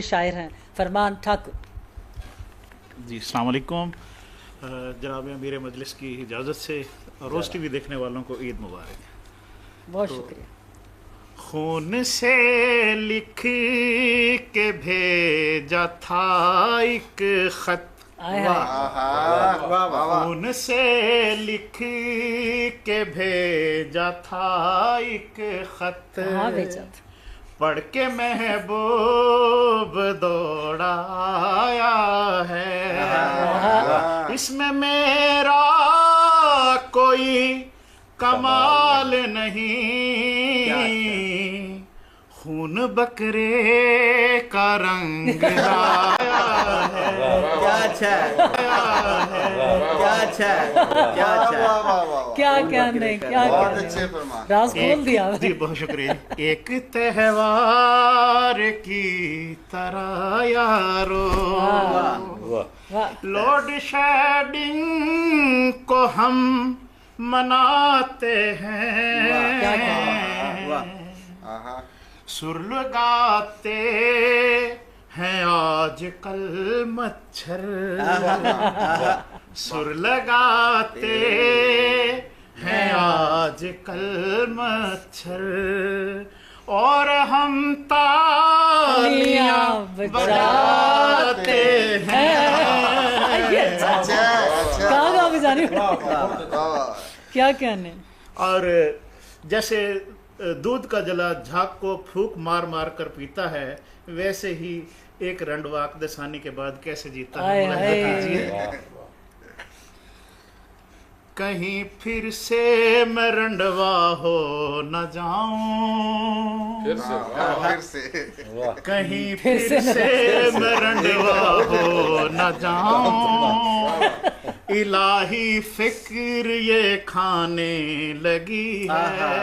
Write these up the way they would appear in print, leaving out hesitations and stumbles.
शायर हैं फरमान ठाकुर जी। अस्सलाम वालेकुम जनाब, मेरे मजलिस की इजाज़त से रोज़ टीवी देखने वालों को ईद मुबारक। बहुत शुक्रिया। खून से लिख के भेजा था एक खत, खून से लिख के भेजा था एक खत, हाँ बेचा था। पढ़ के महबूब दौड़ा आया है, इसमें मेरा कोई कमाल नहीं, खून बकरे का रंग लाया है। क्या अच्छा है, क्या अच्छा है, क्या अच्छा है, क्या नहीं, क्या राज खोल दिया। जी बहुत शुक्रिया। एक त्योहार की तरह यारो, लोड शेडिंग को हम मनाते हैं, सुर लगाते हैं आजकल मच्छर, सुर लगाते हैं आजकल मच्छर, और हम तालियां बजाते हैं। कहाँ बजानी, क्या कहने। और जैसे दूध का जला झाग को फूक मार मार कर पीता है, वैसे ही एक रंडवाक दसानी के बाद कैसे जीता है। कहीं फिर से मैं रंडवा हो न जाऊं, कहीं फिर से मैं रंडवा हो न जाऊं, इलाही फिक्र ये खाने लगी है,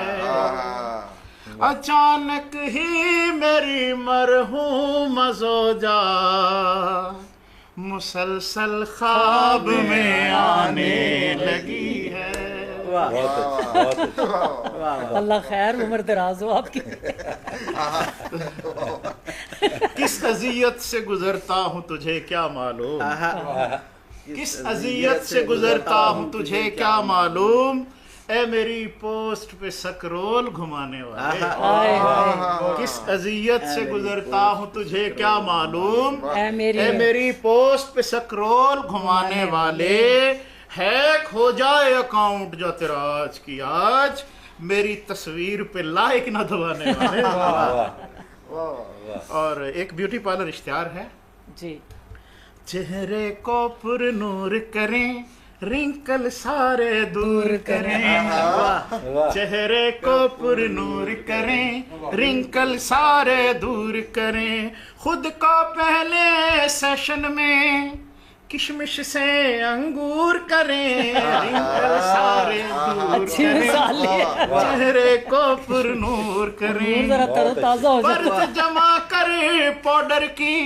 अचानक ही मेरी मरहूम ज़ौजा मुसलसल ख्वाब में आने लगी है। अल्लाह खैर उम्र दराज हो आपकी। किस अजियत से गुजरता हूँ तुझे क्या मालूम, किस अजियत से गुजरता हूँ तुझे क्या मालूम, ए मेरी पोस्ट पे सकरोल घुमाने वाले, किस अजियत से गुजरता हूँ तुझे क्या मालूम, ए मेरी पोस्ट पे सकरोल घुमाने वाले, हैक हो जाए अकाउंट जो तेरा आज की आज, मेरी तस्वीर पे लाइक ना दबाने वाले। और एक ब्यूटी पार्लर इश्तिहार है जी। चेहरे को पुरनूर करें, रिंकल सारे दूर करें, चेहरे को पुरनूर करें, रिंकल सारे दूर करें, खुद को पहले सेशन में किशमिश से अंगूर करें, रिंकल सारे दूर करें, चेहरे को पुरनूर करें, बर्फ जमा कर पाउडर की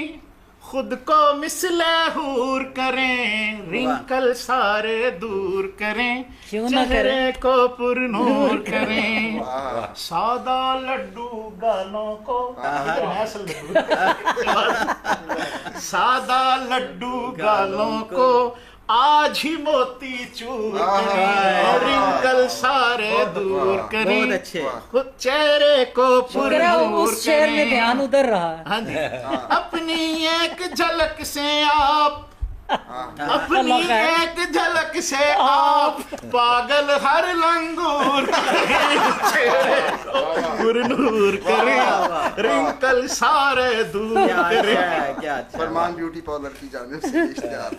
खुद को मिसले हूर करें, रिंकल सारे दूर करें, चेहरे को पुरनूर करें, सादा लड्डू गालों को, सादा लड्डू गालों को आज ही मोती चूर करें, रिंकल सारे दूर करें, खुद चेहरे को पुरनूर उस शेर में ध्यान उधर रहा है। हाँ जी। अपनी एक झलक से आप, अपनी एक झलक से आप पागल हर लंगूर करें, चेहरे को पुरनूर करें, रिंकल सारे दूर करें। फरमान ब्यूटी पार्लर की जानिब से इश्तिहार।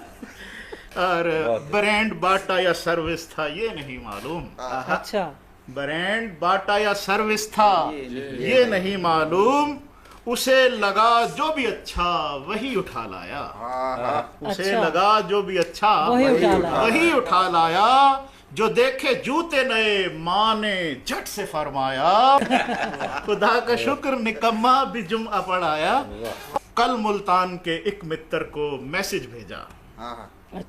और ब्रांड बाटा या सर्विस था ये नहीं मालूम, अच्छा ब्रांड बाटा या सर्विस था ये नहीं मालूम, उसे लगा जो भी अच्छा वही उठा लाया, उसे लगा जो भी अच्छा वही उठा लाया, जो देखे जूते नए माँ ने झट से फरमाया, खुदा का शुक्र निकम्मा भी जुम्आ पढ़ाया। कल मुल्तान के एक मित्र को मैसेज भेजा,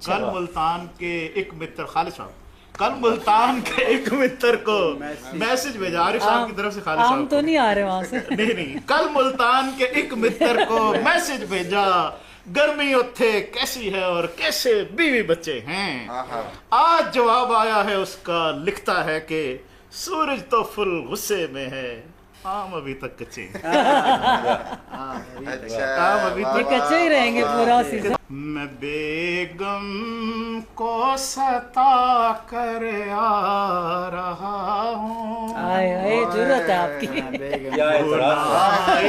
कल मुल्तान के एक मित्र खालिद साहब कल मुल्तान के एक मित्र को मैसेज भेजा आरिफ साहब की तरफ से खालिद आम साहब तो नहीं आ रहे वहां से। नहीं नहीं, कल मुल्तान के एक मित्र को मैसेज भेजा, गर्मी उत्थे कैसी है और कैसे बीवी बच्चे हैं। आज जवाब आया है उसका, लिखता है कि सूरज तो फुल गुस्से में है, आम अभी तक कच्चे हैं। आम अभी ये तक कच्चे ही रहेंगे पूरा सीजन। मैं बेगम को सता कर आ रहा हूँ। आए आए जरूरत है आपकी। क्या एतराज?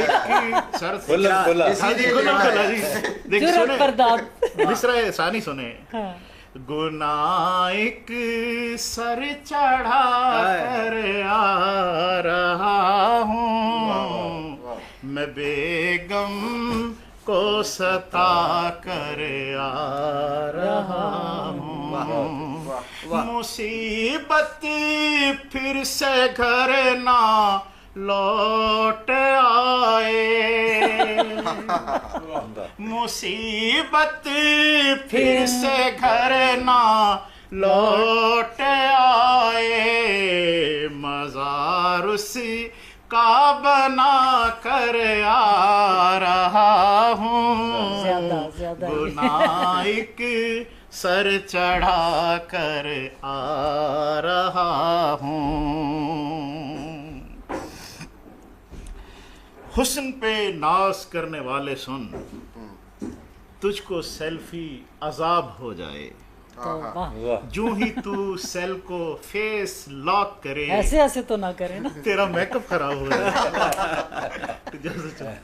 जरूरत पर दाद। दूसरा सानी सुने। हाँ। गुनाह एक सर चढ़ा कर आ रहा हूँ, मैं बेगम को सता कर आ रहा हूँ। मुसीबत फिर से घर ना लौट आए, मुसीबत फिर से घर ना लौट आए, मज़ार उसी का बना कर आ रहा हूँ। ज्यादा गुनाह एक सर चढ़ा कर आ रहा हूँ। हुस्न पे नाज करने वाले सुन, तुझको सेल्फी अजाब हो जाए, तो वाह, जो ही तू सेल को फेस लॉक करे, ऐसे ऐसे तो ना करे ना। तेरा मेकअप खराब हो जाए।